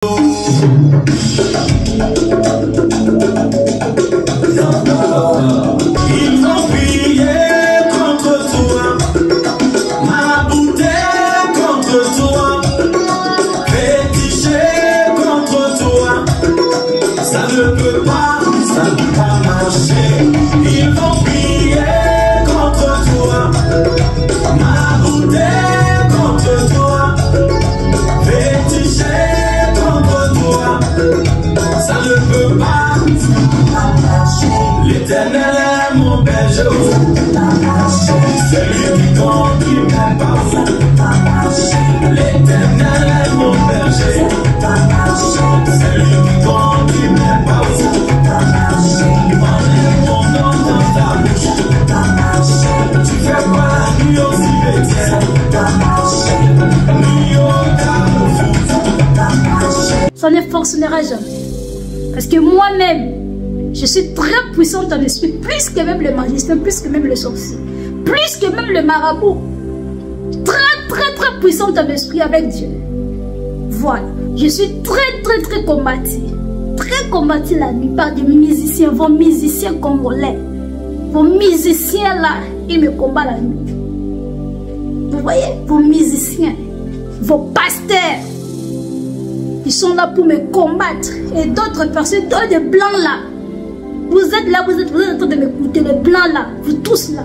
Ils ont prié contre toi, marabouté contre toi, fétiché contre toi. Ça ne peut pas marcher. Ils vont prier contre toi, marabouté contre toi, fétiché contre toi. Ça ne peut pas marcher. L'Éternel est mon berger, c'est lui qui conduit mes pas. L'Éternel est mon berger, c'est lui qui conduit mes pas. Enlève mon nom dans ta bouche. Tu fais quoi la nuit au cimetière? Nuit au carrefour. Ça ne fonctionnera jamais. Parce que moi-même, je suis très puissante en esprit, plus que même le magicien, plus que même le sorcier, plus que même le marabout. Très puissante en esprit avec Dieu. Voilà. Je suis très combattue. Très combattue la nuit par des musiciens, vos musiciens congolais. Vos musiciens là, ils me combattent la nuit. Vous voyez, vos musiciens, vos pasteurs, ils sont là pour me combattre. Et d'autres personnes, d'autres des blancs là. Vous êtes là, vous êtes en train de m'écouter, les blancs là, vous tous là.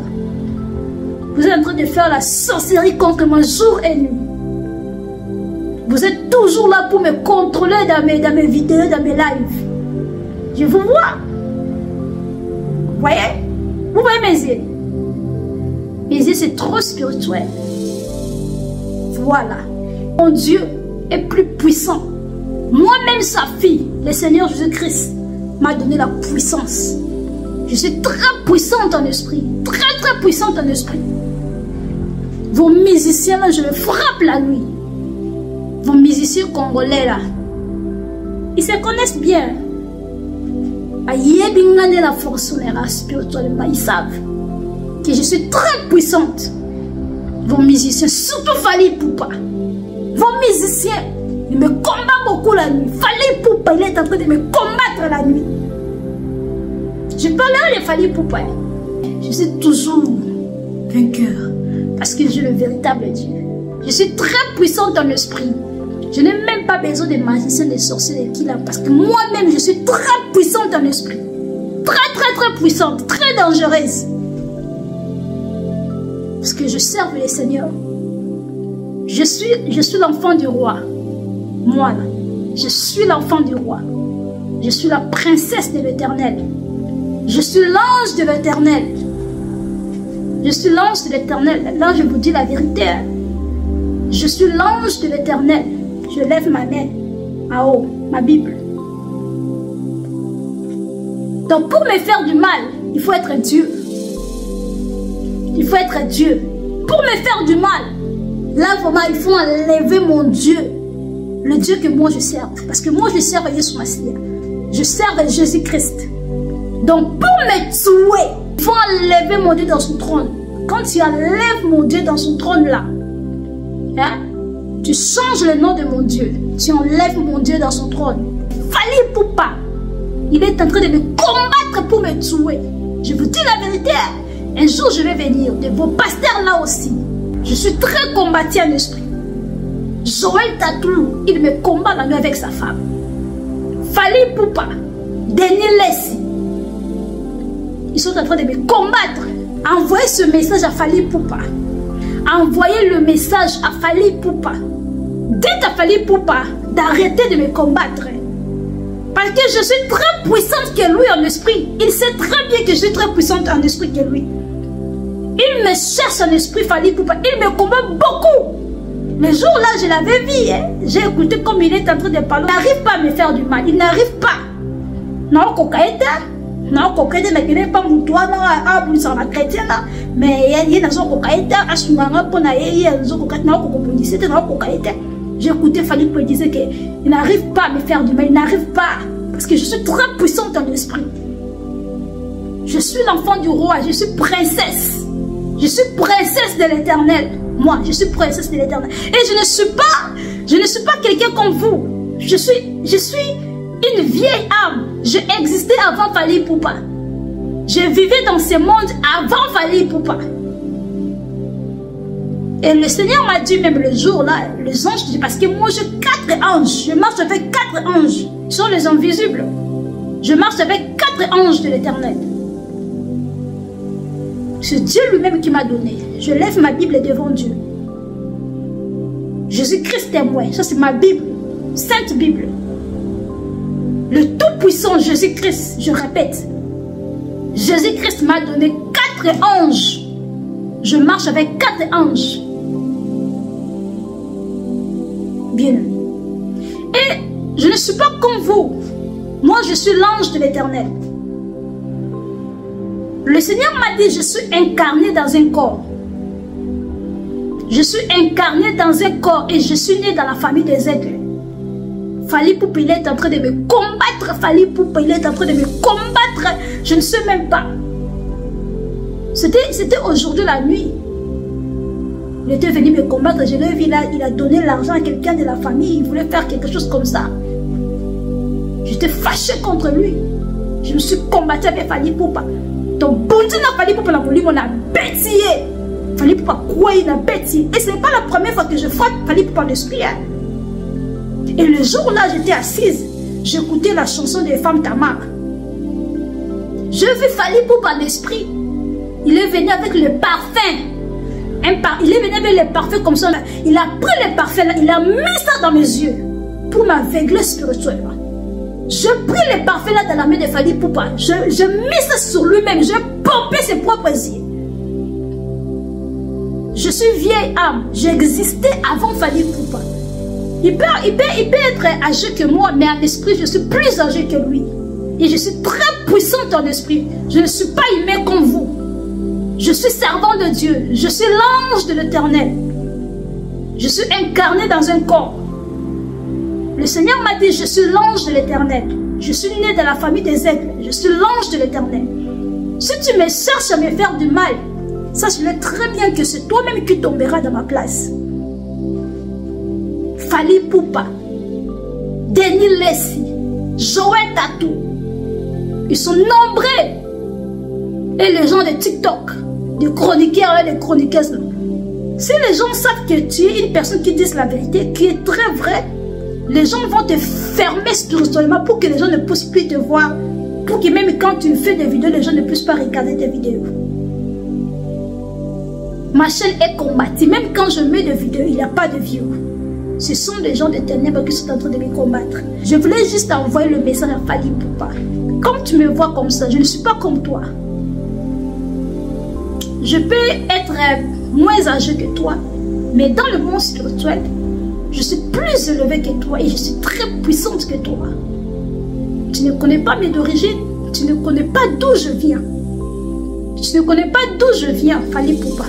Vous êtes en train de faire la sorcellerie contre moi jour et nuit. Vous êtes toujours là pour me contrôler dans mes vidéos, dans mes lives. Je vous vois. Vous voyez? Vous voyez mes yeux? Mes yeux c'est trop spirituel. Voilà. Mon Dieu est plus puissant. Moi-même sa fille, le Seigneur Jésus-Christ, m'a donné la puissance. Je suis très puissante en esprit. Très puissante en esprit. Vos musiciens là, je les frappe la nuit. Vos musiciens congolais là, ils se connaissent bien. La force spirituellement, ils savent que je suis très puissante. Vos musiciens, surtout Fally Ipupa. Vos musiciens, ils me combattent beaucoup la nuit. Fally Ipupa, il est en train de me combattre la nuit. Je parlerai de Fally Ipupa. Je suis toujours vainqueur. Parce que j'ai le véritable Dieu. Je suis très puissante en esprit. Je n'ai même pas besoin des magiciens, des sorciers, des killers. Parce que moi-même, je suis très puissante en esprit. Très puissante. Très dangereuse. Parce que je sers le Seigneur. Je suis l'enfant du roi. Moi, là, je suis l'enfant du roi. Je suis la princesse de l'Éternel. Je suis l'ange de l'Éternel. Je suis l'ange de l'Éternel. Là, je vous dis la vérité. Je suis l'ange de l'Éternel. Je lève ma main en haut, ma Bible. Donc, pour me faire du mal, il faut être Dieu. Il faut être Dieu. Pour me faire du mal, là, vraiment, il faut enlever mon Dieu. Le Dieu que moi, je sers. Parce que moi, je sers Jésus Messie. Je sers Jésus-Christ. Donc, pour me tuer, il faut enlever mon Dieu dans son trône. Quand tu enlèves mon Dieu dans son trône là, hein, tu changes le nom de mon Dieu. Tu enlèves mon Dieu dans son trône. Fally Ipupa, il est en train de me combattre pour me tuer. Je vous dis la vérité. Un jour, je vais venir. De vos pasteurs là aussi. Je suis très combattu en esprit. Joël Tatou, il me combat la nuit avec sa femme. Fally Ipupa, Denis Lessi, ils sont en train de me combattre. Envoyez ce message à Fally Ipupa. Envoyez le message à Fally Ipupa. Dites à Fally Ipupa d'arrêter de me combattre. Parce que je suis très puissante que lui en esprit. Il sait très bien que je suis très puissante en esprit que lui. Il me cherche en esprit, Fally Ipupa. Il me combat beaucoup. Le jour là, je l'avais vu. Hein? J'ai écouté comme il est en train de parler. Il n'arrive pas à me faire du mal. Il n'arrive pas. Non, cocaïta. Non, cocaïta, mais il n'est pas mon toit. Non, la chrétienne. Mais il y a des cocaïta. J'ai écouté Fally Ipupa dire qu'il n'arrive pas à me faire du mal. Il n'arrive pas. Parce que je suis très puissante en esprit. Je suis l'enfant du roi. Je suis princesse. Je suis princesse de l'Éternel. Moi, je suis princesse de l'Éternel. Et je ne suis pas quelqu'un comme vous. Je suis une vieille âme. Je existais avant Fally Ipupa. Je vivais dans ce monde avant Fally Ipupa. Et le Seigneur m'a dit même le jour-là, les anges, parce que moi j'ai 4 anges. Je marche avec 4 anges. Ce sont les invisibles. Je marche avec 4 anges de l'Éternel. C'est Dieu lui-même qui m'a donné. Je lève ma Bible devant Dieu. Jésus-Christ témoin. Ça c'est ma Bible. Sainte Bible. Le Tout-Puissant Jésus-Christ, je répète. Jésus-Christ m'a donné 4 anges. Je marche avec 4 anges. Bien. Et je ne suis pas comme vous. Moi, je suis l'ange de l'Éternel. Le Seigneur m'a dit, je suis incarné dans un corps. Je suis incarné dans un corps et je suis né dans la famille des aigles. Fally Ipupa, il est en train de me combattre. Fally Ipupa, il est en train de me combattre. Je ne sais même pas. C'était aujourd'hui la nuit. Il était venu me combattre. Je l'ai vu là, il a donné l'argent à quelqu'un de la famille. Il voulait faire quelque chose comme ça. J'étais fâché contre lui. Je me suis combattu avec Fally Ipupa. Donc, bon Dieu n'a Fally Ipupa, on a bêtillé. Fally Ipupa, quoi, il a bêtillé. Et ce n'est pas la première fois que je frappe Fally Ipupa en esprit. Et le jour-là, j'étais assise. J'écoutais la chanson des femmes Tamar. Je vis Fally Ipupa en esprit. Il est venu avec le parfum. Il est venu avec le parfum comme ça. Il a pris le parfum, il a mis ça dans mes yeux. Pour m'aveugler spirituellement. Je pris le parfum là dans la main de Fally Ipupa. Je mis ça sur lui-même. Je pompais ses propres yeux. Je suis vieille âme. J'existais avant Fally Ipupa. Il peut être âgé que moi, mais en esprit, je suis plus âgé que lui. Et je suis très puissante en esprit. Je ne suis pas humain comme vous. Je suis servant de Dieu. Je suis l'ange de l'Éternel. Je suis incarné dans un corps. Le Seigneur m'a dit, je suis l'ange de l'Éternel. Je suis né dans la famille des aigles. Je suis l'ange de l'Éternel. Si tu me cherches à me faire du mal, sache-le très bien que c'est toi-même qui tomberas dans ma place. Fally Ipupa, Denis Lessi, Joël Tatou, ils sont nombreux. Et les gens de TikTok, des chroniqueurs et des chroniqueuses. Si les gens savent que tu es une personne qui dit la vérité, qui est très vraie, les gens vont te fermer spirituellement pour que les gens ne puissent plus te voir. Pour que même quand tu fais des vidéos, les gens ne puissent pas regarder tes vidéos. Ma chaîne est combattue. Même quand je mets des vidéos, il n'y a pas de views. Ce sont des gens de ténèbres qui sont en train de me combattre. Je voulais juste envoyer le message à Fally Ipupa. Comme tu me vois comme ça, je ne suis pas comme toi. Je peux être moins âgé que toi, mais dans le monde spirituel, je suis plus élevée que toi et je suis très puissante que toi. Tu ne connais pas mes origines, tu ne connais pas d'où je viens. Tu ne connais pas d'où je viens, Fally Ipupa.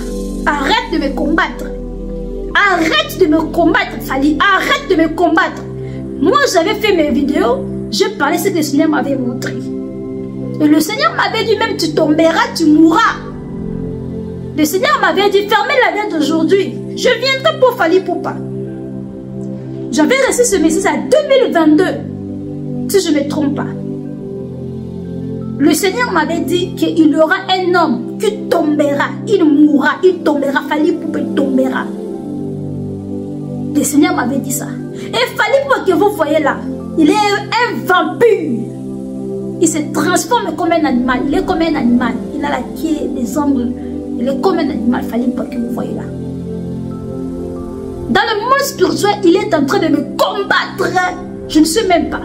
Arrête de me combattre. Arrête de me combattre, Fally. Arrête de me combattre. Moi, j'avais fait mes vidéos, j'ai parlé ce que le Seigneur m'avait montré. Et le Seigneur m'avait dit même, tu tomberas, tu mourras. Le Seigneur m'avait dit, fermez la date d'aujourd'hui. Je viendrai pour Fally Ipupa. J'avais reçu ce message en 2022. Si je ne me trompe pas. Le Seigneur m'avait dit qu'il y aura un homme qui tombera. Il mourra, il tombera. Fally Ipupa, il tombera. Le Seigneur m'avait dit ça. Et Fally Ipupa que vous voyez là, il est un vampire. Il se transforme comme un animal. Il est comme un animal. Il a la queue, les ongles. Il est comme un animal, Fally Ipupa que vous voyez là. Dans le monde spirituel, il est en train de me combattre. Je ne sais même pas.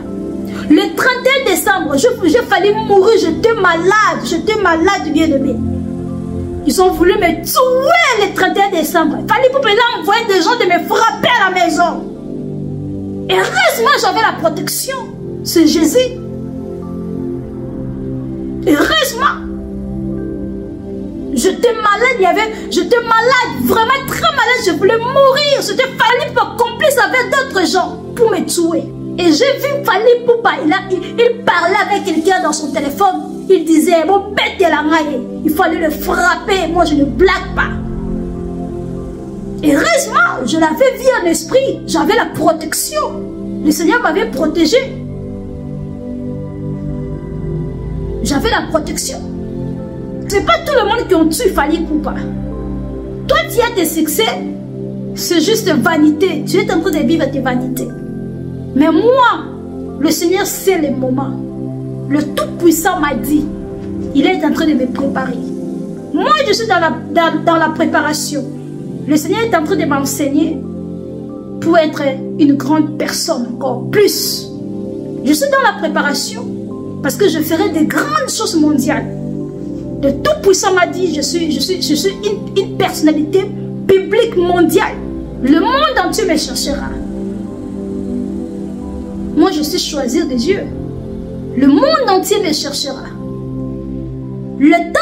Le 31 décembre, j'ai failli mourir. J'étais malade, bien aimé. Ils ont voulu me tuer le 31 décembre. Fally Ipupa a envoyé des gens de me frapper à la maison. Et heureusement, j'avais la protection. C'est Jésus. Et heureusement. J'étais malade, vraiment très malade, je voulais mourir. C'était Fally Ipupa complice avec d'autres gens pour me tuer. Et j'ai vu Fally Ipupa, il parlait avec quelqu'un dans son téléphone. Il disait, bon, bête la maille, il fallait le frapper. Moi, je ne blague pas. Et heureusement, je l'avais vu en esprit, j'avais la protection. Le Seigneur m'avait protégé. J'avais la protection. C'est pas tout le monde qui ont tué Fally Ipupa. Toi, tu as tes succès. C'est juste vanité. Tu es en train de vivre tes vanités. Mais moi, le Seigneur sait les moments. Le Tout-Puissant m'a dit, il est en train de me préparer. Moi, je suis dans la préparation. Le Seigneur est en train de m'enseigner pour être une grande personne encore plus. Je suis dans la préparation parce que je ferai des grandes choses mondiales. Le Tout-Puissant m'a dit, je suis une personnalité publique mondiale. Le monde entier me cherchera. Moi, je suis choisi de Dieu. Le monde entier me cherchera. Le temps,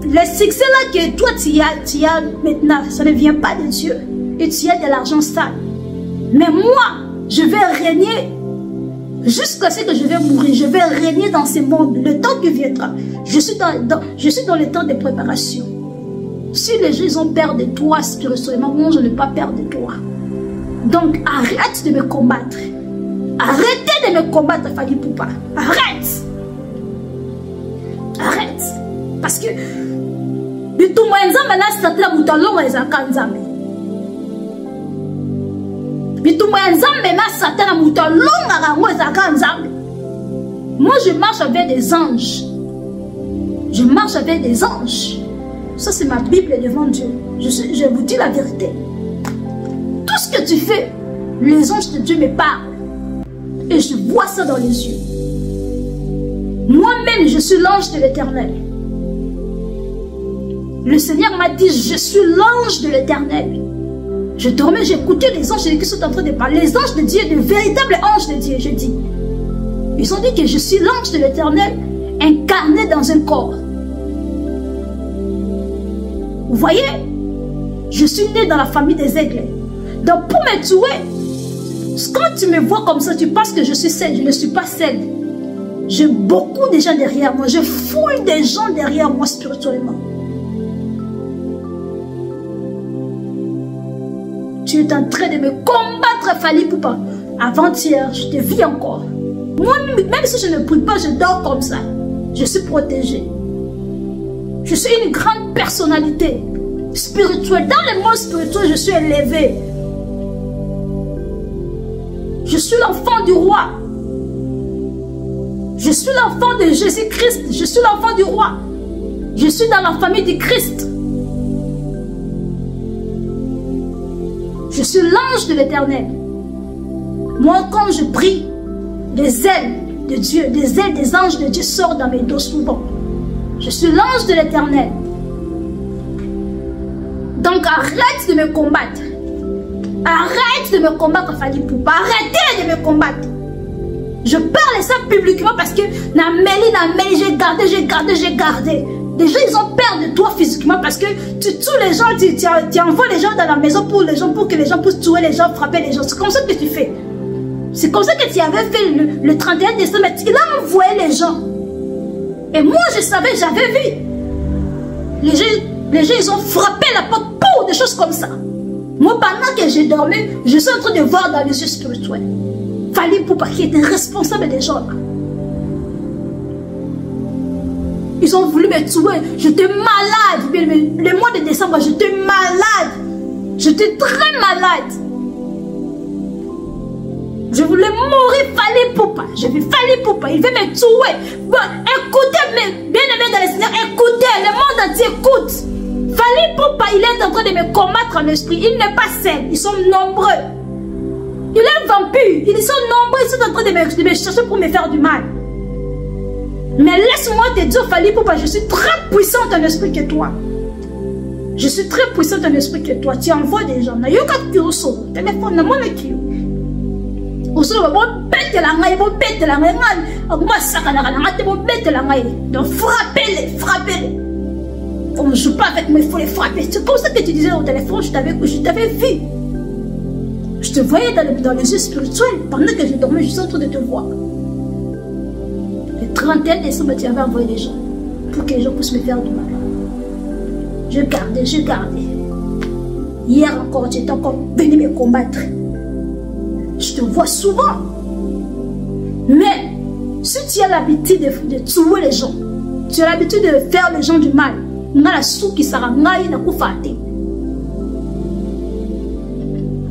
le succès là que toi tu as maintenant, ça ne vient pas de Dieu. Et tu as de l'argent sale. Mais moi, je vais régner jusqu'à ce que je vais mourir. Je vais régner dans ce monde. Le temps qui viendra. Je suis dans le temps de préparation. Si les gens ont peur de toi spirituellement, moi je n'ai pas peur de toi. Donc arrête de me combattre. Arrêtez de me combattre, Fally Ipupa. Arrête. Arrête. Parce que moi je marche avec des anges. Je marche avec des anges. Ça c'est ma Bible devant Dieu. Je vous dis la vérité. Tout ce que tu fais, les anges de Dieu me parlent. Et je vois ça dans les yeux. Moi-même, je suis l'ange de l'Éternel. Le Seigneur m'a dit, je suis l'ange de l'Éternel. Je dormais, j'écoutais les anges qui sont en train de parler. Les anges de Dieu, de véritables anges de Dieu, je dis. Ils ont dit que je suis l'ange de l'Éternel, incarné dans un corps. Vous voyez, je suis né dans la famille des aigles. Donc pour me tuer, quand tu me vois comme ça, tu penses que je suis seule. Je ne suis pas seule. J'ai beaucoup de gens derrière moi. Je fouille des gens derrière moi spirituellement. Tu es en train de me combattre, Fally Ipupa. Avant-hier, je te vis encore. Moi, même si je ne prie pas, je dors comme ça. Je suis protégée. Je suis une grande personnalité spirituelle. Dans le monde spirituel, je suis élevée. Je suis l'enfant du roi. Je suis l'enfant de Jésus-Christ. Je suis l'enfant du roi. Je suis dans la famille du Christ. Je suis l'ange de l'Éternel. Moi, quand je prie, les ailes de Dieu, les ailes des anges de Dieu sortent dans mes dos souvent. Je suis l'ange de l'Éternel. Donc arrête de me combattre. Arrête de me combattre, Fally Ipupa. Arrêtez de me combattre. Je parle ça publiquement parce que j'ai gardé. Les gens, ils ont peur de toi physiquement parce que tu tues les gens, tu envoies les gens dans la maison pour que les gens puissent tuer les gens, frapper les gens. C'est comme ça que tu fais. C'est comme ça que tu avais fait le 31 décembre. Il a envoyé les gens. Et moi, je savais, j'avais vu. Les gens, ils ont frappé la porte pour des choses comme ça. Moi, pendant que j'ai dormi, je suis en train de voir dans les yeux spirituels. Fally Ipupa qui était responsable des gens là. Ils ont voulu me tuer. J'étais malade. Le mois de décembre, j'étais malade. J'étais très malade. Je voulais mourir, Fally Ipupa. J'ai vu Fally Ipupa. Il veut me tuer. Bon, écoutez, mes bien-aimés dans le Seigneur, écoutez. Le monde entier écoute. Fally Ipupa, il est en train de me combattre en esprit. Il n'est pas seul. Ils sont nombreux. Il est vampire. Ils sont nombreux. Ils sont en train de me chercher pour me faire du mal. Mais laisse-moi te dire, Fally Ipupa, je suis très puissante en esprit que toi. Je suis très puissante en esprit que toi. Tu envoies des gens. Téléphone, donc frappez-les, frappez-les. On ne joue pas avec moi, il faut les frapper. C'est comme ça que tu disais au téléphone, je t'avais vu. Je te voyais dans les yeux spirituels. Pendant que je dormais, je suis en train de te voir. Le 31 décembre, tu avais envoyé les gens pour que les gens puissent me faire du mal. Je gardais. Hier encore, tu étais encore venu me combattre. Je te vois souvent. Mais si tu as l'habitude de tuer les gens, tu as l'habitude de faire les gens du mal, on a la soupe qui sera maille na koufate.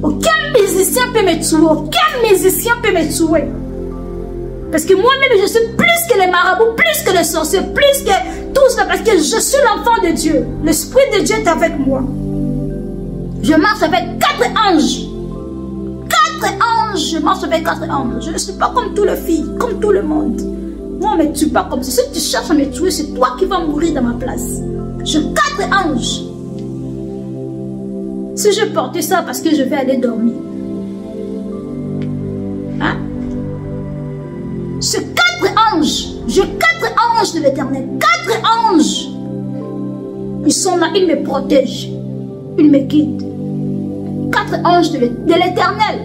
Aucun musicien peut me tuer, aucun musicien peut me tuer. Parce que moi-même, je suis plus que les marabouts, plus que les sorciers, plus que tout ça, parce que je suis l'enfant de Dieu. L'Esprit de Dieu est avec moi. Je marche avec 4 anges. 4 anges, je marche avec 4 anges. Je ne suis pas comme toutes les filles, comme tout le monde. Moi, on ne me tue pas comme ça. Si tu cherches à me tuer, c'est toi qui vas mourir dans ma place. J'ai 4 anges. Si je portais ça parce que je vais aller dormir. Hein? J'ai 4 anges. J'ai 4 anges de l'Éternel. 4 anges. Ils sont là, ils me protègent. Ils me guident. 4 anges de l'Éternel.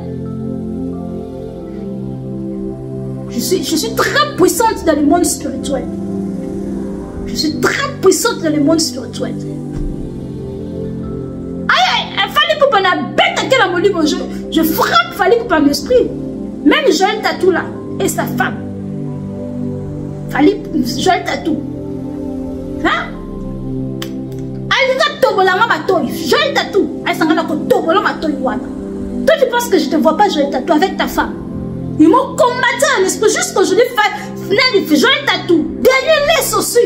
Je suis très puissante dans le monde spirituel. Je suis très puissante dans le monde spirituel. Je frappe Fali par l'esprit. Même Joël Tatou là et sa femme. Fali Joël Tatou. Hein? Joël Tatou. Toi tu penses que je ne te vois pas Joël Tatou avec ta femme. Ils m'ont combattu en esprit jusqu'à aujourd'hui. Joël Tatou. Dernier laisse aussi.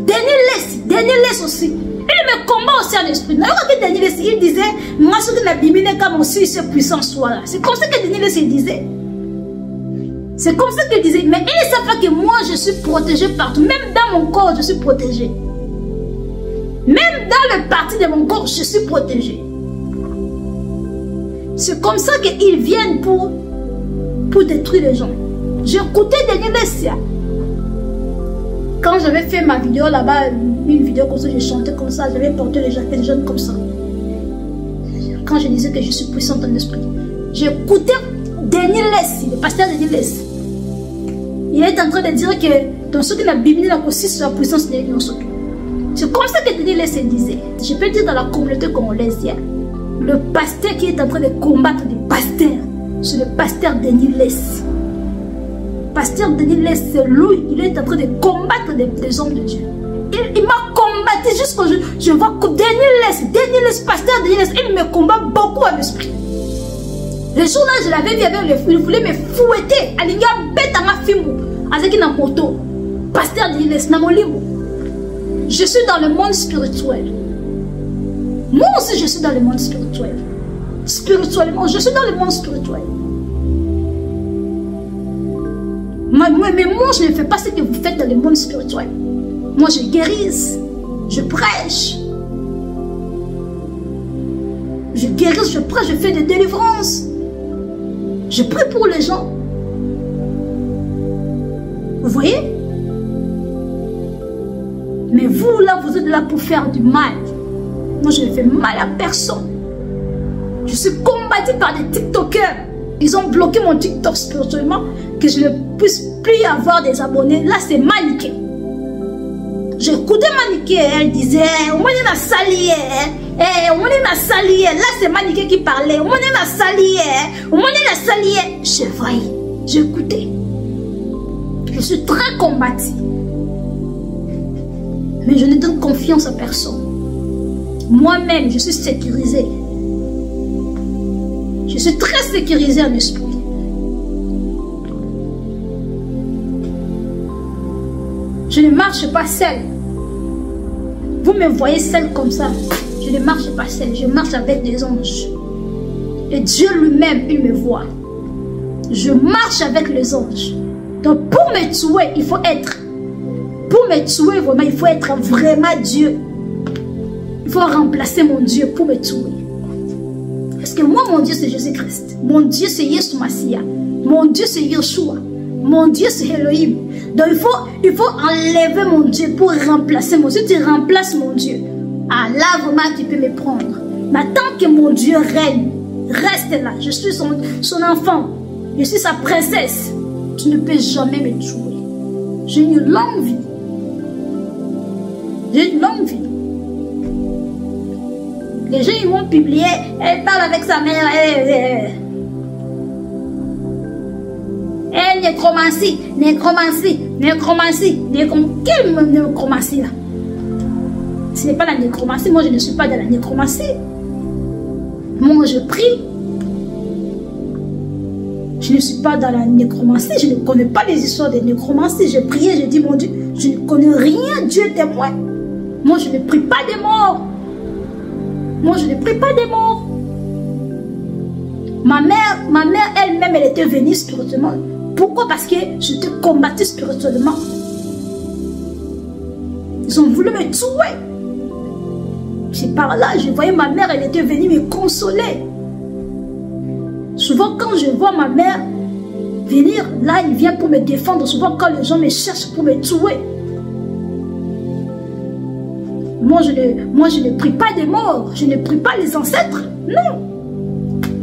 Dernier laisse aussi. Il me combat aussi en esprit. Il disait, moi, ce que la Bible n'est comme aussi ce puissant soit là. C'est comme ça que Daniel disait. C'est comme ça qu'il disait. Mais il ne sait pas que moi, je suis protégé partout. Même dans mon corps, je suis protégé. Même dans le parti de mon corps, je suis protégé. C'est comme ça qu'ils viennent pour détruire les gens. J'ai écouté Daniel Lessia. Quand j'avais fait ma vidéo là-bas, une vidéo comme ça, j'ai chanté comme ça, j'avais porté les jeunes comme ça. Quand je disais que je suis puissante en esprit, j'ai écouté Daniel Lessie, le pasteur Daniel Lessie. Il est en train de dire que dans ce que la Bible dit aussi sur la puissance de Dieu. C'est comme ça que Daniel Lessie disait. Je peux dire dans la communauté congolaise, le pasteur qui est en train de combattre des pasteurs, c'est le pasteur Daniel Lessie. Pasteur Daniel Lessie, c'est lui, il est en train de combattre des hommes de Dieu. Il m'a combattu jusqu'au jour. Je vois que Daniel Lessie, pasteur Daniel Lessie, il me combat beaucoup à l'esprit. Le jour là, je l'avais vu, il voulait me fouetter. Alinga bête à ma fille, avec une moto. Pasteur Daniel Lessie, dans mon livre. Je suis dans le monde spirituel. Moi aussi, je suis dans le monde spirituel. Spirituellement, je suis dans le monde spirituel. Mais moi, je ne fais pas ce que vous faites dans le monde spirituel. Moi, je guéris, je prêche. Je guéris, je prêche, je fais des délivrances. Je prie pour les gens. Vous voyez? Mais vous, là, vous êtes là pour faire du mal. Moi, je ne fais mal à personne. Je suis combattue par des TikTokers. Ils ont bloqué mon TikTok spirituellement, que je ne puisse plus avoir des abonnés. Là, c'est Maniké. J'ai écouté Maniké, elle disait, on m'a dit la salier, on m'a dit la salier. Là, c'est Maniké qui parlait, on m'a dit la salier, on m'a dit la salier. Je voyais, j'ai écouté. Je suis très combattue. Mais je ne donne confiance à personne. Moi-même, je suis sécurisée. Je suis très sécurisée en esprit. Je ne marche pas seule. Vous me voyez seule comme ça. Je ne marche pas seule. Je marche avec des anges. Et Dieu lui-même, il me voit. Je marche avec les anges. Donc pour me tuer, il faut être. Pour me tuer, vraiment, il faut être vraiment Dieu. Il faut remplacer mon Dieu pour me tuer. Parce que moi, mon Dieu, c'est Jésus-Christ. Mon Dieu, c'est Yeshua Mashiach. Mon Dieu, c'est Yeshua. Mon Dieu, c'est Elohim. Donc, il faut enlever mon Dieu pour remplacer mon Dieu. Si tu remplaces mon Dieu, ah là, vraiment, tu peux me prendre. Mais tant que mon Dieu règne, reste là. Je suis son enfant. Je suis sa princesse. Tu ne peux jamais me tuer. J'ai une longue vie. J'ai une longue vie. Les gens, ils vont publier, elle parle avec sa mère. Eh, nécromancie, nécromancie, nécromancie, quelle nécromancie là? Ce n'est pas la nécromancie, moi je ne suis pas dans la nécromancie. Moi je prie. Je ne suis pas dans la nécromancie, je ne connais pas les histoires de nécromancie. Je priais, je dis mon Dieu, je ne connais rien, Dieu est témoin. Moi je ne prie pas des morts. Moi je ne prie pas des morts. Ma mère elle-même, elle était venue spirituellement. Pourquoi? Parce que je te combattais spirituellement. Ils ont voulu me tuer. C'est par là, je voyais ma mère, elle était venue me consoler. Souvent quand je vois ma mère venir, là il vient pour me défendre. Souvent quand les gens me cherchent pour me tuer. Moi je ne prie pas des morts. Je ne prie pas les ancêtres. Non.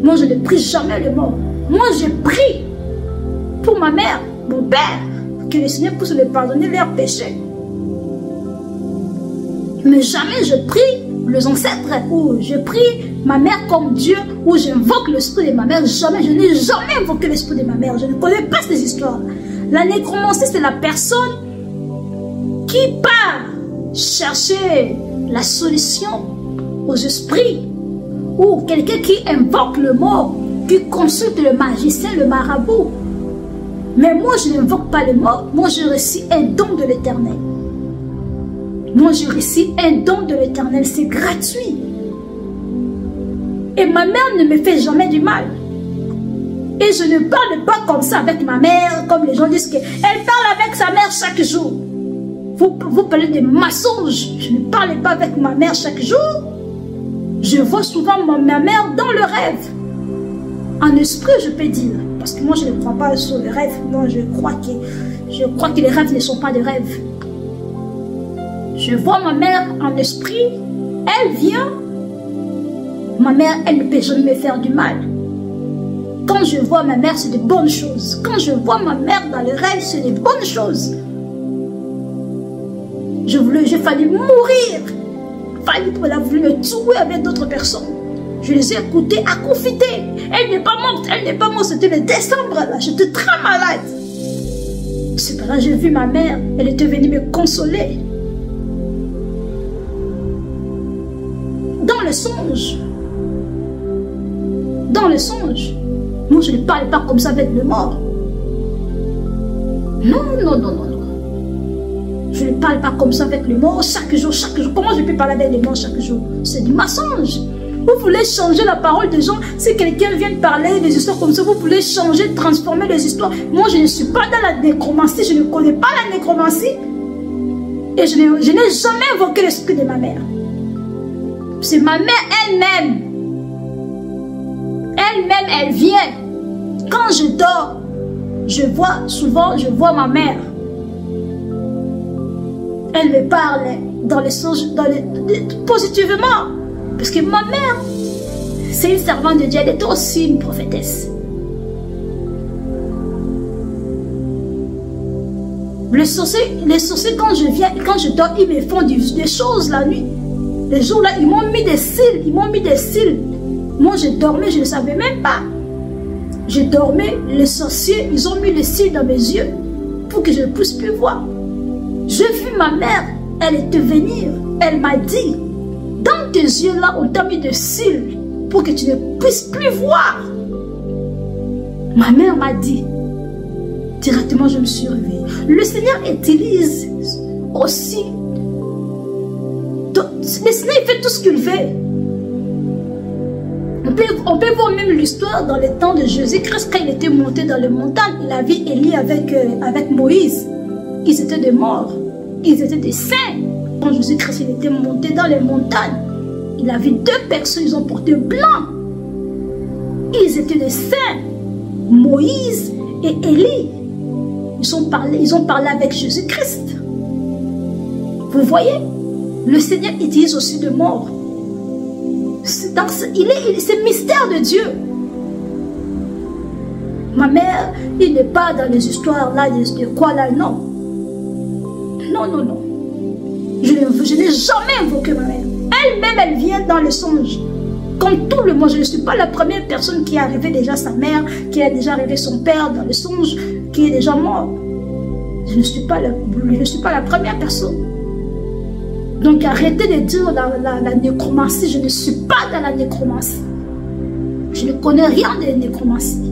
Moi, je ne prie jamais les morts. Moi, je prie pour ma mère, mon père, que le Seigneur puisse me pardonner leurs péchés. Mais jamais je prie les ancêtres, ou je prie ma mère comme Dieu, ou j'invoque l'esprit de ma mère. Jamais, je n'ai jamais invoqué l'esprit de ma mère. Je ne connais pas ces histoires. La nécromancie, c'est la personne qui part chercher la solution aux esprits. Ou quelqu'un qui invoque le mort, qui consulte le magicien, le marabout. Mais moi, je n'invoque pas le mort. Moi, je reçois un don de l'Éternel. Moi, je reçois un don de l'Éternel. C'est gratuit. Et ma mère ne me fait jamais du mal. Et je ne parle pas comme ça avec ma mère, comme les gens disent qu'elle parle avec sa mère chaque jour. Vous parlez de mensonges. Je ne parle pas avec ma mère chaque jour. Je vois souvent ma mère dans le rêve. En esprit, je peux dire. Parce que moi, je ne crois pas sur le rêve. Non, je crois que les rêves ne sont pas des rêves. Je vois ma mère en esprit. Elle vient. Ma mère, elle ne peut jamais me faire du mal. Quand je vois ma mère, c'est de bonnes choses. Quand je vois ma mère dans le rêve, c'est de bonnes choses. J'ai failli mourir. Elle a voulu me tuer avec d'autres personnes. Je les ai écoutées, à confiter. Elle n'est pas morte, elle n'est pas morte. C'était le décembre là, j'étais très malade. C'est par là j'ai vu ma mère, elle était venue me consoler. Dans le songe. Dans le songe. Moi je ne parle pas comme ça avec le mort. Non, non, non, non. Je ne parle pas comme ça avec le mort chaque jour. Comment je peux parler avec les morts chaque jour? C'est du mensonge. Vous voulez changer la parole des gens. Si quelqu'un vient parler des histoires comme ça, vous voulez changer, transformer les histoires. Moi, je ne suis pas dans la nécromancie. Je ne connais pas la nécromancie. Et je n'ai jamais invoqué l'esprit de ma mère. C'est ma mère elle-même. Elle-même, elle vient. Quand je dors, je vois ma mère. Elle me parle dans les songes, positivement. Parce que ma mère, c'est une servante de Dieu. Elle était aussi une prophétesse. Les sorciers, quand je dors, ils me font des choses la nuit. Les jours là, ils m'ont mis des cils. Moi, je dormais, je ne savais même pas. Je dormais, les sorciers, ils ont mis les cils dans mes yeux pour que je ne puisse plus voir. J'ai vu ma mère, elle était venue, elle m'a dit, dans tes yeux là, on t'a mis des cils pour que tu ne puisses plus voir. Ma mère m'a dit, directement je me suis réveillée. Le Seigneur utilise aussi, le Seigneur il fait tout ce qu'il veut. On peut voir même l'histoire dans les temps de Jésus-Christ, quand il était monté dans les montagnes, il a vu Élie avec Moïse. Ils étaient des morts, ils étaient des saints. Quand Jésus-Christ était monté dans les montagnes, il a vu deux personnes, ils ont porté blanc. Ils étaient des saints, Moïse et Élie. Ils ont parlé avec Jésus-Christ. Vous voyez, le Seigneur utilise aussi de morts. C'est le mystère de Dieu. Ma mère, il n'est pas dans les histoires là, de quoi là, non. Non, non, non. Je n'ai jamais invoqué ma mère. Elle-même, elle vient dans le songe. Comme tout le monde, je ne suis pas la première personne qui est arrivée déjà sa mère, qui a déjà arrivé son père dans le songe. qui est déjà mort. Je ne suis pas la première personne. Donc arrêtez de dire la nécromancie. Je ne suis pas dans la nécromancie. Je ne connais rien de nécromancie.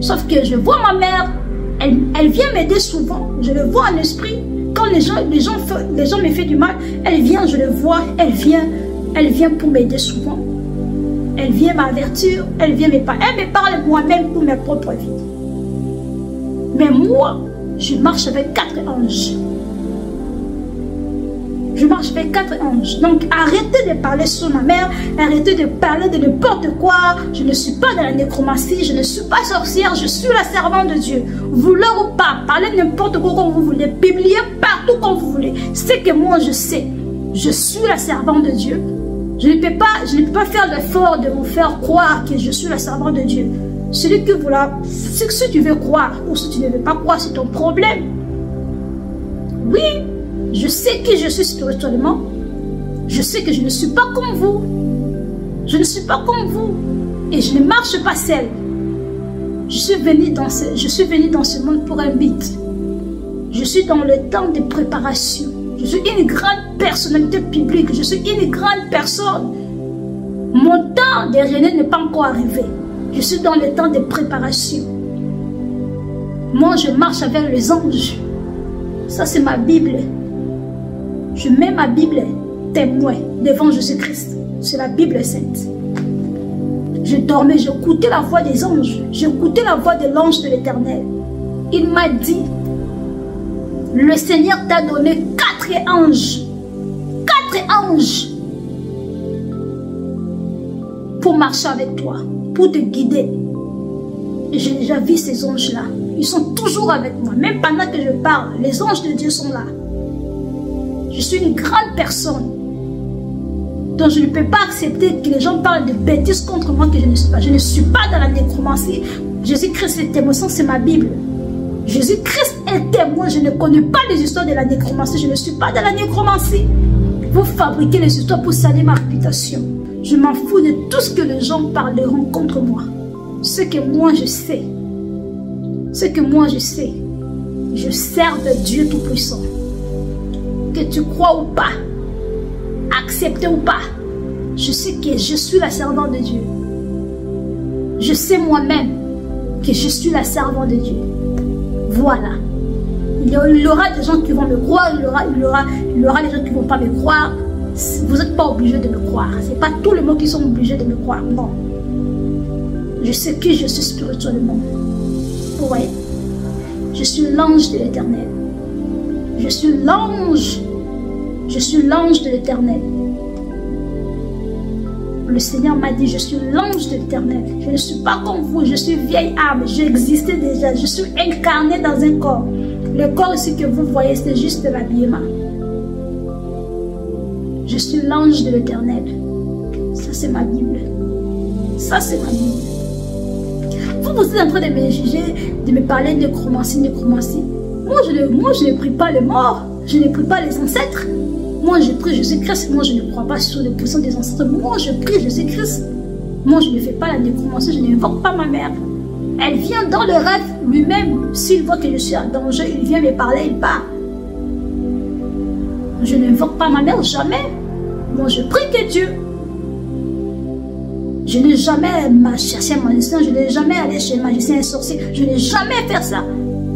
Sauf que je vois ma mère, elle vient m'aider souvent. Je le vois en esprit. Quand les gens me font du mal, elle vient, je le vois, elle vient pour m'aider souvent. Elle vient m'avertir, elle vient me parler. Elle me parle moi-même pour mes propres vies. Mais moi, je marche avec 4 anges. Je marche avec 4 anges. Donc arrêtez de parler sur ma mère, arrêtez de parler de n'importe quoi. Je ne suis pas dans la nécromancie, je ne suis pas sorcière, je suis la servante de Dieu. Vouloir ou pas, parlez n'importe quoi comme vous voulez, publiez partout comme vous voulez. C'est que moi je sais, je suis la servante de Dieu. Je ne peux pas faire l'effort de vous faire croire que je suis la servante de Dieu. Celui que voilà, si tu veux croire ou si tu ne veux pas croire, c'est ton problème. Oui, je sais qui je suis spirituellement. Je sais que je ne suis pas comme vous. Je ne suis pas comme vous. Et je ne marche pas seule. Je suis venue dans ce monde pour un but. Je suis dans le temps de préparation. Je suis une grande personnalité publique. Je suis une grande personne. Mon temps de régner n'est pas encore arrivé. Je suis dans le temps de préparation. Moi, je marche avec les anges. Ça, c'est ma Bible. Je mets ma Bible témoin devant Jésus-Christ. C'est la Bible sainte. Je dormais, j'écoutais la voix des anges. J'écoutais la voix de l'ange de l'Éternel. Il m'a dit, le Seigneur t'a donné 4 anges. 4 anges. Pour marcher avec toi, pour te guider. Et j'ai déjà vu ces anges-là. Ils sont toujours avec moi. Même pendant que je parle, les anges de Dieu sont là. Je suis une grande personne. Donc je ne peux pas accepter que les gens parlent de bêtises contre moi que je ne suis pas. Je ne suis pas dans la nécromancie. Jésus-Christ est témoin, c'est ma Bible. Jésus-Christ est témoin. Je ne connais pas les histoires de la nécromancie. Je ne suis pas dans la nécromancie. Vous fabriquez les histoires pour salir ma réputation. Je m'en fous de tout ce que les gens parleront contre moi. Ce que moi je sais. Ce que moi je sais. Je sers de Dieu Tout-Puissant. Que tu crois ou pas, accepter ou pas, je sais que je suis la servante de Dieu. Je sais moi-même que je suis la servante de Dieu. Voilà. Il y aura des gens qui vont me croire, il y aura des gens qui ne vont pas me croire. Vous n'êtes pas obligé de me croire. Ce n'est pas tout le monde qui sont obligés de me croire. Non. Je sais qui je suis spirituellement. Vous voyez? Je suis l'ange de l'Éternel. Je suis l'ange. Je suis l'ange de l'Éternel. Le Seigneur m'a dit, je suis l'ange de l'Éternel. Je ne suis pas comme vous, je suis vieille âme. J'existais déjà. Je suis incarné dans un corps. Le corps ici que vous voyez, c'est juste de l'habillement. Je suis l'ange de l'Éternel. Ça, c'est ma Bible. Ça, c'est ma Bible. Vous êtes en train de me juger, de me parler de nécromancie. Moi, je ne prie pas les morts. Je ne prie pas les ancêtres. Moi, je prie Jésus-Christ. Moi, je ne crois pas sur les puissants des ancêtres. Moi, je prie Jésus-Christ. Moi, je ne fais pas la nécromancie. Je n'invoque pas ma mère. Elle vient dans le rêve lui-même. S'il voit que je suis en danger, il vient me parler, il part. Je n'invoque pas ma mère, jamais. Moi, je prie que Dieu. Je n'ai jamais cherché un magicien. Je n'ai jamais allé chez un magicien, un sorcier. Je n'ai jamais fait ça.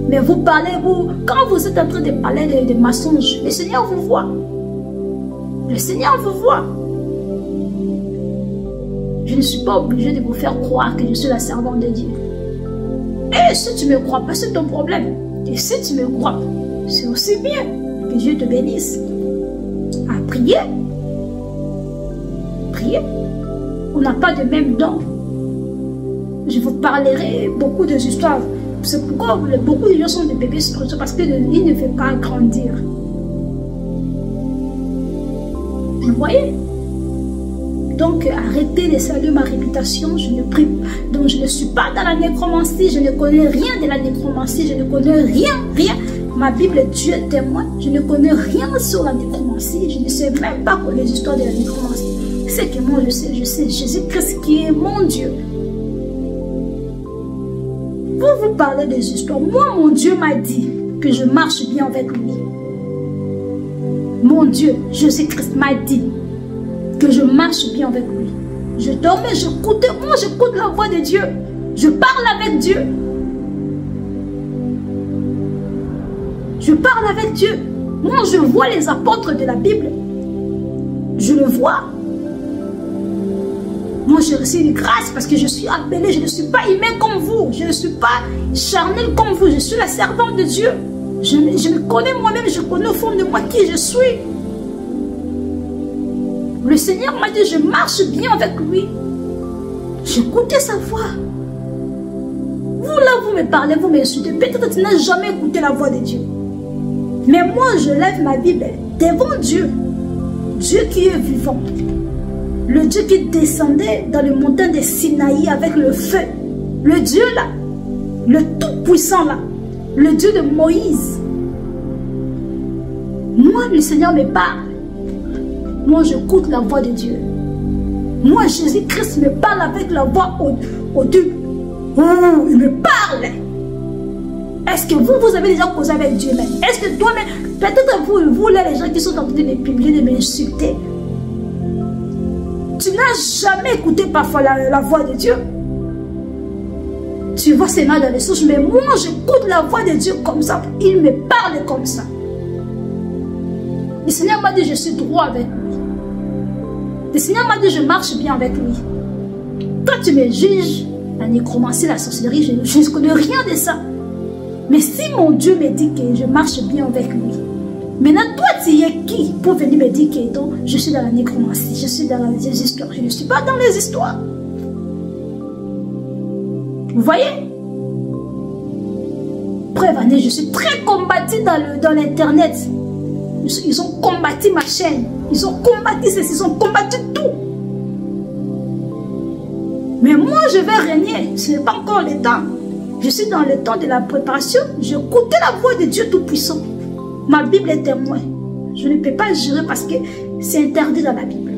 Mais vous parlez, quand vous êtes en train de parler de mensonges, le Seigneur vous voit. Le Seigneur vous voit. Je ne suis pas obligée de vous faire croire que je suis la servante de Dieu. Et si tu ne me crois pas, c'est ton problème. Et si tu me crois, c'est aussi bien. Que Dieu te bénisse. À prier. Prier. On n'a pas de même don. Je vous parlerai beaucoup de histoires. C'est pourquoi beaucoup de gens sont des bébés spirituels, parce qu'ils ne veulent pas grandir. Vous voyez? Donc arrêtez de saluer ma réputation. Je ne prie. Donc je ne suis pas dans la nécromancie. Je ne connais rien de la nécromancie. Je ne connais rien. Ma Bible, Dieu est témoin. Je ne connais rien sur la nécromancie. Je ne sais même pas les histoires de la nécromancie. C'est que moi je sais Jésus-Christ qui est mon Dieu. peux vous parler des histoires. Moi, mon Dieu m'a dit que je marche bien avec lui. Mon Dieu, Jésus-Christ m'a dit que je marche bien avec lui. Je dormais, j'écoutais, moi j'écoute la voix de Dieu. Je parle avec Dieu. Je parle avec Dieu. Moi, je vois les apôtres de la Bible. Je le vois. Moi, j'ai reçu une grâce parce que je suis appelée. Je ne suis pas aimée comme vous. Je ne suis pas charnelle comme vous. Je suis la servante de Dieu. Je me connais moi-même. Je connais au fond de moi qui je suis. Le Seigneur m'a dit, je marche bien avec lui. J'écoutais sa voix. Vous là, vous me parlez, vous m'insultez. Peut-être que tu n'as jamais écouté la voix de Dieu. Mais moi, je lève ma Bible devant Dieu. Dieu qui est vivant. Le Dieu qui descendait dans les montagnes de Sinaï avec le feu. Le Dieu là. Le tout-puissant là. Le Dieu de Moïse. Moi, le Seigneur me parle. Moi, j'écoute la voix de Dieu. Moi, Jésus-Christ me parle avec la voix au-dessus. Oh, il me parle. Est-ce que vous avez déjà causé avec Dieu même? Est-ce que toi-même, peut-être vous là, les gens qui sont en train de me publier, de m'insulter, tu n'as jamais écouté parfois la voix de Dieu? Tu vois ses mains dans les souches, mais moi, j'écoute la voix de Dieu comme ça. Il me parle comme ça. Le Seigneur m'a dit, je suis droit avec lui. Le Seigneur m'a dit, je marche bien avec lui. Toi, tu me juges, la nécromancie, la sorcellerie, je ne connais rien de ça. Mais si mon Dieu me dit que je marche bien avec lui, maintenant, toi, tu es qui pour venir me dire que donc, je suis dans la nécromancie, je suis dans les histoires. Je ne suis pas dans les histoires. Vous voyez? Preuve année, je suis très combattue dans l'internet. Ils ont combattu ma chaîne. Ils ont combattu ceci, ils ont combattu tout. Mais moi, je vais régner. Ce n'est pas encore le temps. Je suis dans le temps de la préparation. J'écoutais la voix de Dieu Tout-Puissant. Ma Bible est témoin. Je ne peux pas jurer parce que c'est interdit dans la Bible.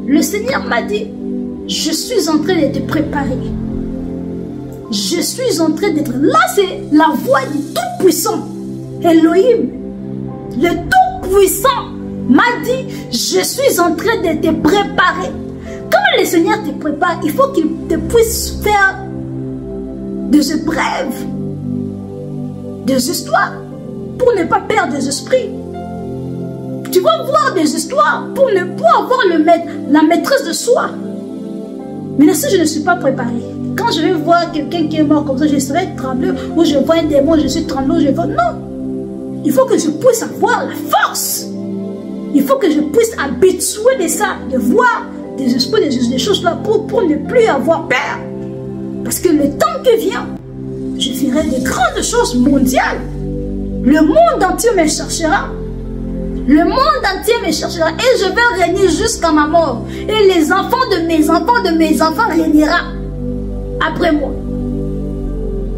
Le Seigneur m'a dit, je suis en train de te préparer. Je suis en train d'être... Là, c'est la voix du Tout-Puissant. Elohim. Le Tout-Puissant m'a dit, je suis en train de te préparer. Quand le Seigneur te prépare, il faut qu'il te puisse faire des épreuves, des histoires, pour ne pas perdre des esprits. Tu vas voir des histoires pour ne pas avoir la maîtrise de soi. Mais si je ne suis pas préparée, quand je vais voir quelqu'un qui est mort comme ça, je serai tremblé, ou je vois un démon, je suis tremblé, je vois... Non! Il faut que je puisse avoir la force. Il faut que je puisse habituer de ça, de voir des esprits, des choses là, pour ne plus avoir peur. Parce que le temps qui vient, je ferai de grandes choses mondiales. Le monde entier me cherchera. Le monde entier me cherchera. Et je vais régner jusqu'à ma mort. Et les enfants de mes enfants régnera après moi.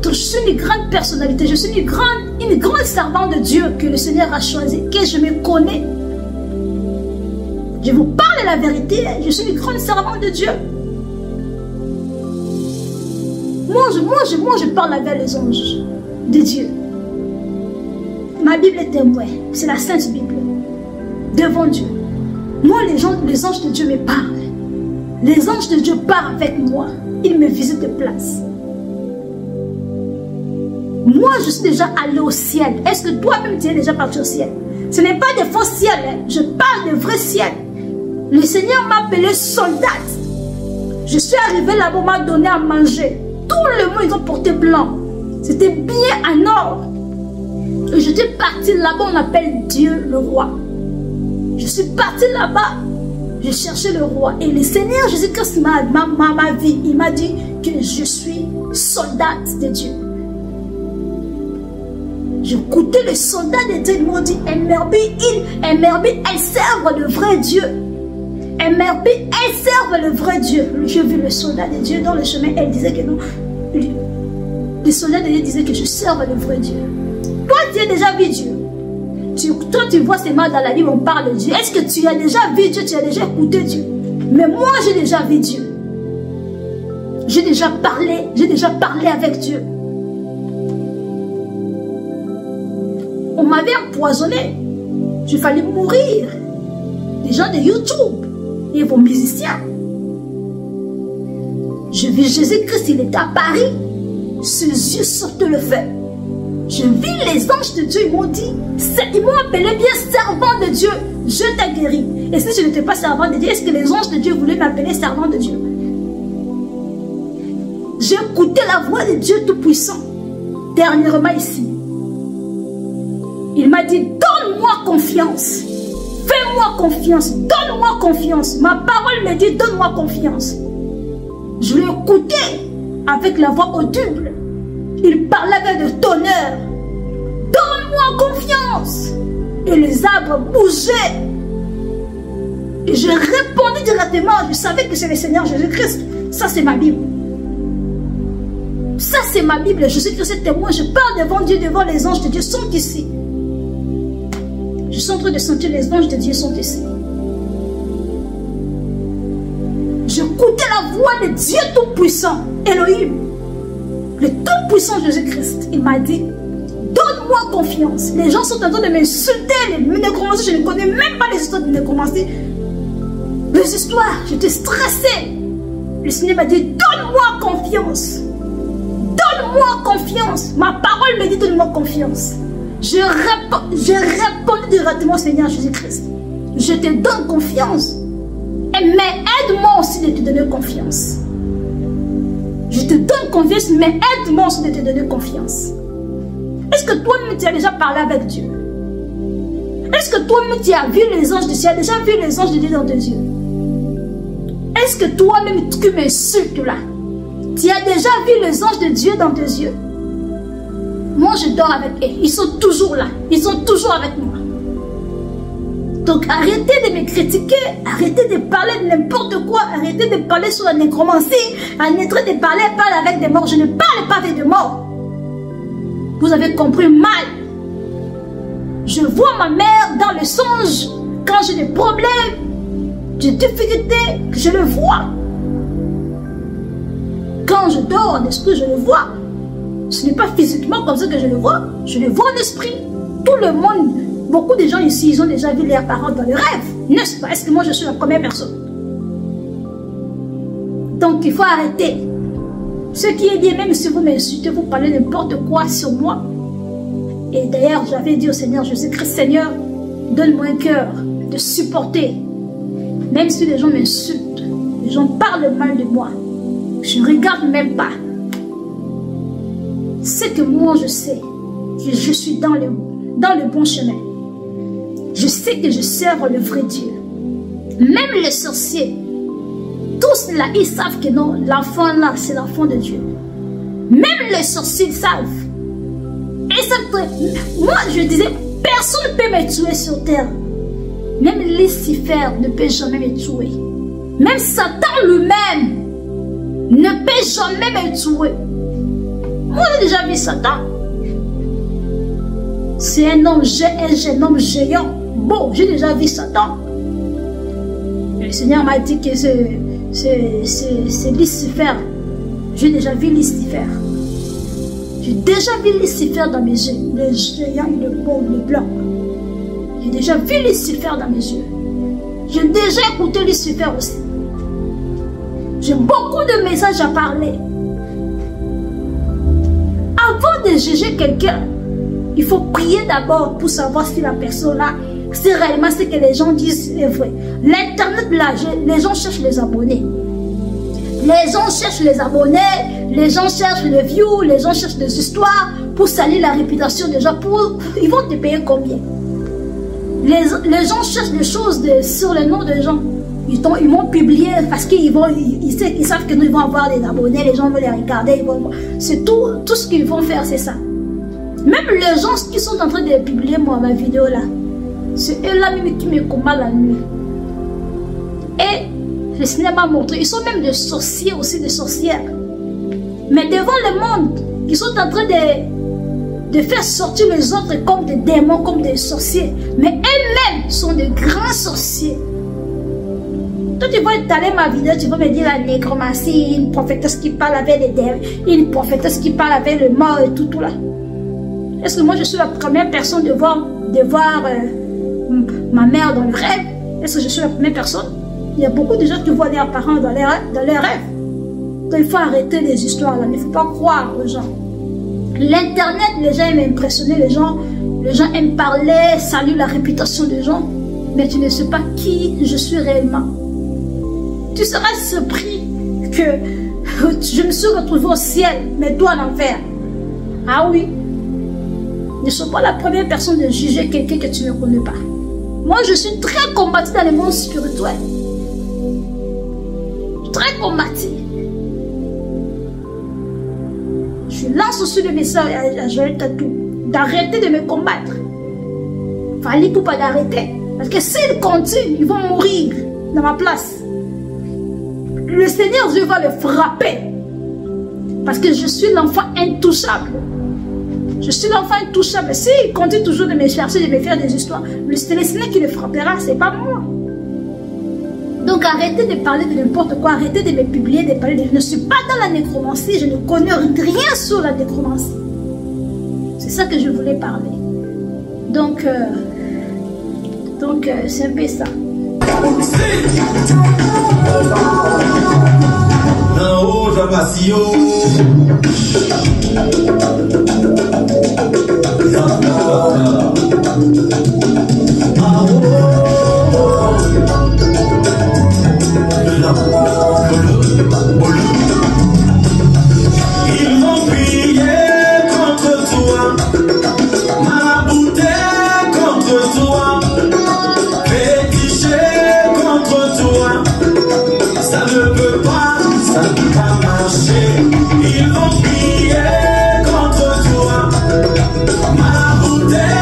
Donc, je suis une grande personnalité. Je suis une grande servante de Dieu que le Seigneur a choisi. Que je me connais. Je vous parle de la vérité. Je suis une grande servante de Dieu. Moi, je parle avec les anges de Dieu. Ma Bible est témoin. C'est la Sainte Bible. Devant Dieu. Moi, les anges de Dieu me parlent. Les anges de Dieu parlent avec moi. Ils me visitent de place. Moi, je suis déjà allé au ciel. Est-ce que toi-même, tu es déjà parti au ciel? Ce n'est pas des faux ciels. Hein. Je parle de vrais ciels. Le Seigneur m'a appelé soldate. Je suis arrivé là-bas, on m'a donné à manger. Tout le monde, ils ont porté blanc. C'était bien en or. Et j'étais parti là-bas, on appelle Dieu le roi. Je suis parti là-bas. Je cherchais le roi. Et le Seigneur Jésus-Christ ma vie. Il m'a dit que je suis soldate de Dieu. J'écoutais les soldats de Dieu. Ils m'ont dit, Emerbi, elles servent le vrai Dieu. Emerbi, elles servent le vrai Dieu. J'ai vu le soldat de Dieu dans le chemin. Elle disait que non. Les soldats de Dieu disaient que je serve le vrai Dieu. Toi, tu as déjà vu Dieu. Toi, tu vois ces mains dans la Bible, on parle de Dieu. Est-ce que tu as déjà vu Dieu? Tu as déjà écouté Dieu? Mais moi, j'ai déjà vu Dieu. j'ai déjà parlé avec Dieu. On m'avait empoisonné. Il fallait mourir. Les gens de YouTube et vos musiciens. Je vis Jésus-Christ, il était à Paris. Ses yeux sortaient le feu. Je vis les anges de Dieu, ils m'ont dit, ils m'ont appelé bien servant de Dieu. Je t'ai guéri. Et si je n'étais pas servant de Dieu, est-ce que les anges de Dieu voulaient m'appeler servant de Dieu? J'ai écouté la voix de Dieu Tout-Puissant. Dernièrement ici. Il m'a dit, donne-moi confiance. Fais-moi confiance. Donne-moi confiance. Ma parole me dit, donne-moi confiance. Je l'ai écouté avec la voix audible. Il parlait avec le tonnerre. Donne-moi confiance. Et les arbres bougeaient. Et je répondis directement. Je savais que c'est le Seigneur Jésus-Christ. Ça, c'est ma Bible. Ça, c'est ma Bible. Jésus-Christ est témoin. Je parle devant Dieu, devant les anges de Dieu sont ici. Je suis en train de sentir les anges de Dieu sont ici. J'écoutais la voix de Dieu Tout-Puissant, Elohim, le Tout-Puissant Jésus-Christ. Il m'a dit, donne-moi confiance. Les gens sont en train de m'insulter, les nécromanciens, je ne connais même pas les histoires de nécromanciens. Les histoires, j'étais stressée. Le Seigneur m'a dit, donne-moi confiance. Donne-moi confiance. Ma parole me dit, donne-moi confiance. J'ai répondu directement au Seigneur Jésus-Christ. Je te donne confiance. Mais aide-moi aussi de te donner confiance. Je te donne confiance, mais aide-moi aussi de te donner confiance. Est-ce que toi-même tu as déjà parlé avec Dieu? Est-ce que toi-même tu as vu les anges de Dieu? Tu as déjà vu les anges de Dieu dans tes yeux? Est-ce que toi-même tu m'insultes là? Tu as déjà vu les anges de Dieu dans tes yeux? Moi je dors avec eux. Ils sont toujours là. Ils sont toujours avec moi. Donc arrêtez de me critiquer, arrêtez de parler de n'importe quoi, arrêtez de parler sur la nécromancie, arrêtez de parler avec des morts. Je ne parle pas avec des morts. Vous avez compris mal. Je vois ma mère dans le songe, quand j'ai des problèmes, des difficultés, je le vois. Quand je dors en esprit, je le vois. Ce n'est pas physiquement comme ça que je le vois en esprit. Tout le monde. Beaucoup de gens ici, ils ont déjà vu leurs parents dans le rêve. N'est-ce pas? Est-ce que moi je suis la première personne? Donc il faut arrêter. Ce qui est bien, même si vous m'insultez, vous parlez n'importe quoi sur moi. Et d'ailleurs, j'avais dit au Seigneur Jésus-Christ, Seigneur, donne-moi un cœur de supporter. Même si les gens m'insultent, les gens parlent mal de moi, je ne regarde même pas. C'est que moi je sais que je suis dans le bon chemin. Je sais que je sers le vrai Dieu. Même les sorciers, tous là, ils savent que non, l'enfant là, c'est l'enfant de Dieu. Même les sorciers, ils savent. Et ça, moi, je disais, personne ne peut me tuer sur terre. Même Lucifer ne peut jamais me tuer. Même Satan lui-même ne peut jamais me tuer. Moi, j'ai déjà vu Satan. C'est un homme géant. Bon, j'ai déjà vu Satan. Le Seigneur m'a dit que c'est Lucifer. J'ai déjà vu Lucifer. J'ai déjà vu Lucifer dans mes yeux. Le géant, le beau, le blanc. J'ai déjà vu Lucifer dans mes yeux. J'ai déjà écouté Lucifer aussi. J'ai beaucoup de messages à parler. Avant de juger quelqu'un, il faut prier d'abord pour savoir si la personne là, si réellement ce que les gens disent est vrai. L'internet là, les gens cherchent les abonnés. Les gens cherchent les abonnés, les gens cherchent les views, les gens cherchent des histoires pour salir la réputation des gens. Ils vont te payer combien? Les gens cherchent des choses sur le nom des gens. Ils vont publier parce qu'ils savent que nous ils vont avoir des abonnés, les gens vont les regarder. C'est tout ce qu'ils vont faire, c'est ça. Même les gens qui sont en train de publier ma vidéo là, c'est eux là même qui me combattent la nuit. Et le Seigneur m'a montré, ils sont même des sorciers aussi, des sorcières. Mais devant le monde, ils sont en train de faire sortir les autres comme des démons, comme des sorciers. Mais eux-mêmes sont des grands sorciers. Toi, tu vas étaler ma vidéo, tu vas me dire la nécromancie, une prophétesse qui parle avec les démons, une prophétesse qui parle avec le mort et tout là. Est-ce que moi, je suis la première personne de voir ma mère dans le rêve? Est-ce que je suis la première personne? Il y a beaucoup de gens qui voient leurs parents dans les rêves. Donc, il faut arrêter les histoires là, il ne faut pas croire aux gens. L'internet, les gens aiment impressionner les gens aiment parler, saluent la réputation des gens, mais tu ne sais pas qui je suis réellement. Tu seras surpris que je me suis retrouvée au ciel, mais toi en enfer. Ah oui. Ne sois pas la première personne de juger quelqu'un que tu ne connais pas. Moi, je suis très combattue dans le monde spirituel. Très combattue. Je lance aussi le message à Joël Tatou d'arrêter de me combattre. Fallait pour pas d'arrêter. Parce que s'ils continuent, ils vont mourir dans ma place. Le Seigneur Dieu va le frapper. Parce que je suis l'enfant intouchable. Je suis l'enfant intouchable. S'il continue toujours de me chercher, de me faire des histoires, c'est le Seigneur qui le frappera, c'est pas moi. Donc arrêtez de parler de n'importe quoi, arrêtez de me publier, de parler de... Je ne suis pas dans la nécromancie, je ne connais rien sur la nécromancie. C'est ça que je voulais parler. Donc c'est un peu ça. Ils vont prier contre toi, marabouter contre toi, féticher contre toi. Ça ne peut pas marcher. Ils vont prier contre toi, marabouter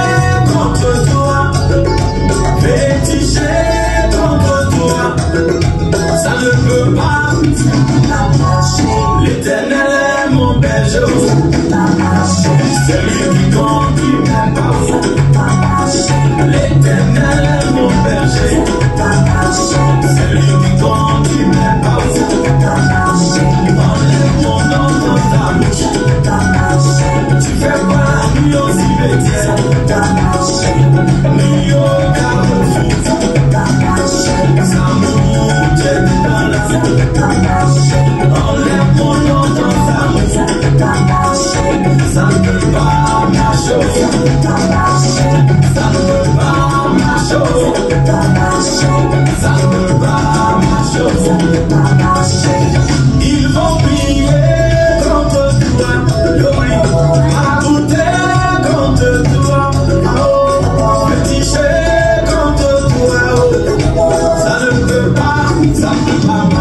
contre toi, féticher contre toi. Ça ne peut pas marcher. L'Éternel est mon berger, c'est lui qui conduit mes pas. L'Éternel est mon berger, c'est lui qui conduit mes pas. Enlève mon nom dans ta bouche, tu fais pas la nuit au cimetière, nuit au carrefour, ça monte dans la vie. Enlève mon nom dans ta bouche, ça ne peut pas marcher, ça ne peut pas marcher, ça ne peut pas marcher. Ils vont prier contre toi, marabouter contre toi, féticher contre toi. Ça ne peut pas marcher.